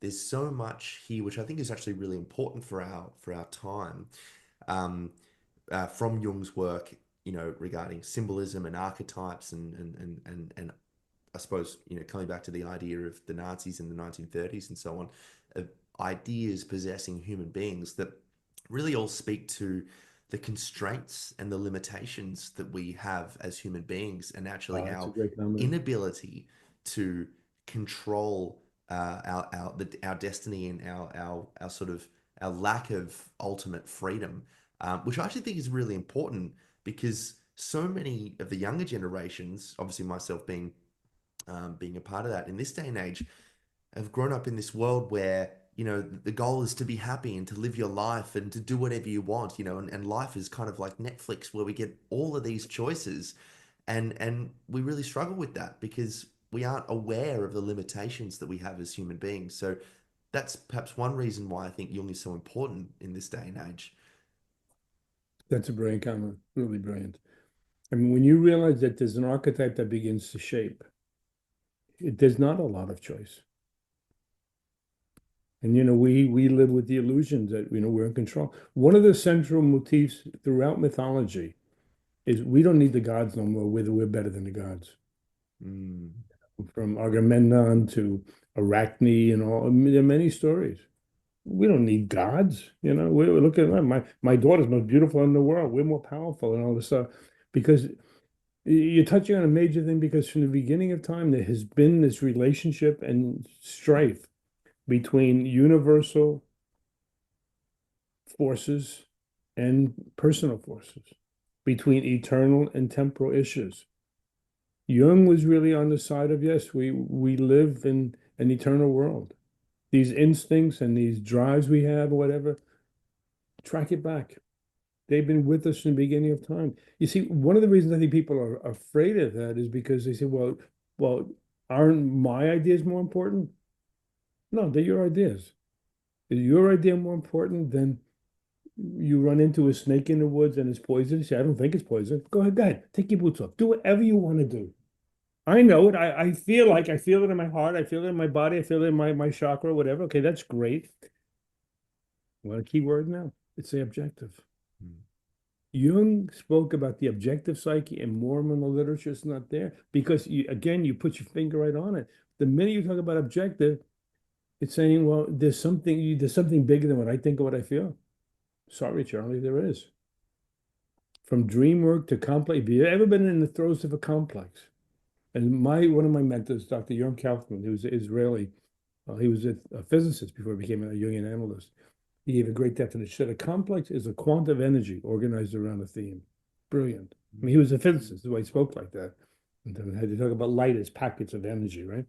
there's so much here which I think is actually really important for our time. Um, from Jung's work, regarding symbolism and archetypes and I suppose, coming back to the idea of the Nazis in the 1930s and so on, of ideas possessing human beings that really all speak to the constraints and the limitations that we have as human beings, and actually That's a our great comment. inability to control our destiny and our sort of our lack of ultimate freedom, which I actually think is really important because so many of the younger generations, obviously myself being a part of that in this day and age, have grown up in this world where the goal is to be happy and to live your life and to do whatever you want, and life is kind of like Netflix where we get all of these choices, and we really struggle with that because we aren't aware of the limitations that we have as human beings. So that's perhaps one reason why I think Jung is so important in this day and age. That's a brilliant comment. Really brilliant. I mean, when you realize that there's an archetype that begins to shape, there's not a lot of choice. And we live with the illusions that we're in control. One of the central motifs throughout mythology is we don't need the gods no more. We're better than the gods. Mm. From Agamemnon to Arachne and all, I mean, there are many stories. We don't need gods. We look at my daughter's most beautiful in the world. We're more powerful and all this stuff because you're touching on a major thing because from the beginning of time, there has been this relationship and strife between universal forces and personal forces, between eternal and temporal issues. Jung was really on the side of yes, we live in an eternal world. These instincts and these drives we have, or whatever, track it back. They've been with us from the beginning of time. You see, one of the reasons I think people are afraid of that is because they say, well, aren't my ideas more important? No, they're your ideas. Is your idea more important than you run into a snake in the woods and it's poison? You say, I don't think it's poison. Go ahead, take your boots off. Do whatever you want to do. I know it. I feel it in my heart. I feel it in my body. I feel it in my chakra, whatever. Okay, that's great. What a key word now. It's the objective. Mm. Jung spoke about the objective psyche, and more in the literature is not there because again, you put your finger right on it. The minute you talk about objective, it's saying, well, there's something bigger than what I think or what I feel. Sorry, Charlie, there is. From dream work to complex. Have you ever been in the throes of a complex? And one of my mentors, Dr. Jung Kaufman, who's Israeli, he was a physicist before he became a Jungian analyst. He gave a great definition. A complex is a quantum of energy organized around a theme. Brilliant. I mean, he was a physicist, that's why he spoke like that. And then had to talk about light as packets of energy, right?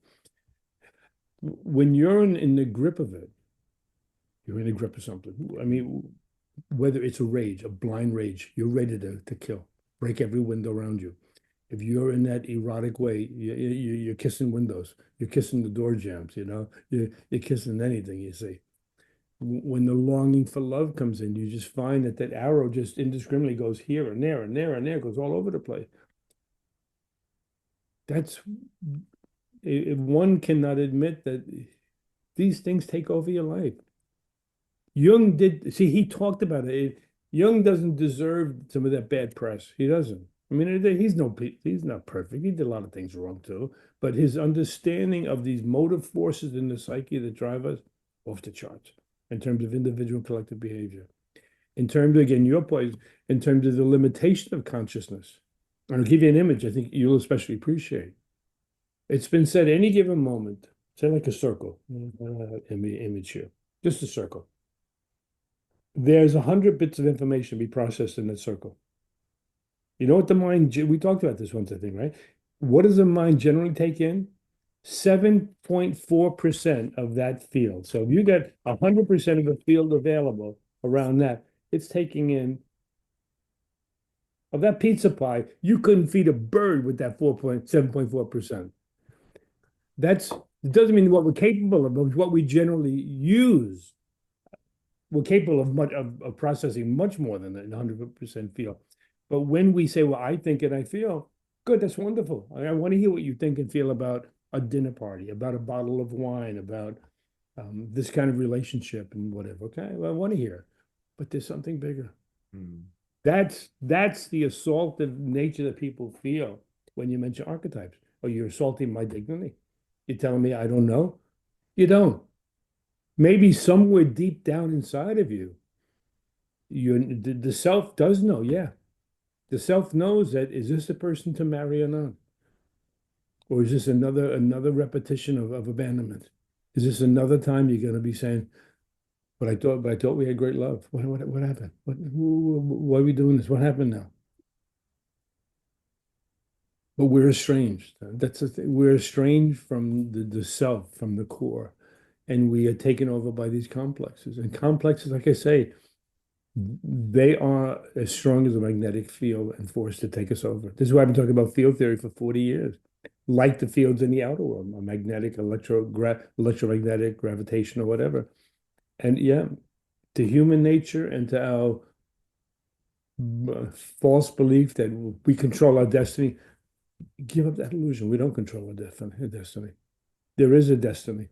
When you're in the grip of it, you're in the grip of something. I mean, whether it's a rage, a blind rage, you're ready to kill, break every window around you. If you're in that erotic way, you're kissing windows, you're kissing the door jambs, you're kissing anything you see. When the longing for love comes in, you just find that arrow just indiscriminately goes here and there and there and there, goes all over the place. That's if one cannot admit that these things take over your life. Jung did see, he talked about it. Jung doesn't deserve some of that bad press. He doesn't. I mean, he's not perfect. He did a lot of things wrong too, but his understanding of these motive forces in the psyche that drive us off the charts in terms of individual and collective behavior. In terms, again, your point, in terms of the limitation of consciousness. And I'll give you an image I think you'll especially appreciate. It's been said any given moment, say like a circle, image here, just a circle. There's 100 bits of information to be processed in that circle. You know what the mind, we talked about this once, I think, right? What does the mind generally take in? 7.4% of that field. So if you got 100% of the field available around that, it's taking in of that pizza pie, you couldn't feed a bird with that 7.4%. That's it doesn't mean what we're capable of, but what we generally use. We're capable of of processing much more than that 100% feel. But when we say, well, I think and I feel, good, that's wonderful. I want to hear what you think and feel about a dinner party, about a bottle of wine, about this kind of relationship and whatever. Okay, well, I want to hear, but there's something bigger. Mm. That's the assaultive nature that people feel when you mention archetypes. Oh, you're assaulting my dignity. You're telling me I don't know? You don't. Maybe somewhere deep down inside of you, the self does know. Yeah, the self knows that is this a person to marry or not, or is this another repetition of abandonment? Is this another time you're going to be saying, but I thought we had great love. What happened? Why are we doing this? What happened now? But we're estranged. That's the thing. We're estranged from the self, from the core, and we are taken over by these complexes. And complexes, like I say, they are as strong as a magnetic field and force to take us over. This is why I've been talking about field theory for 40 years. Like the fields in the outer world, a magnetic, electromagnetic, gravitational, whatever. And yeah, to human nature and to our false belief that we control our destiny, give up that illusion. We don't control our destiny. There is a destiny.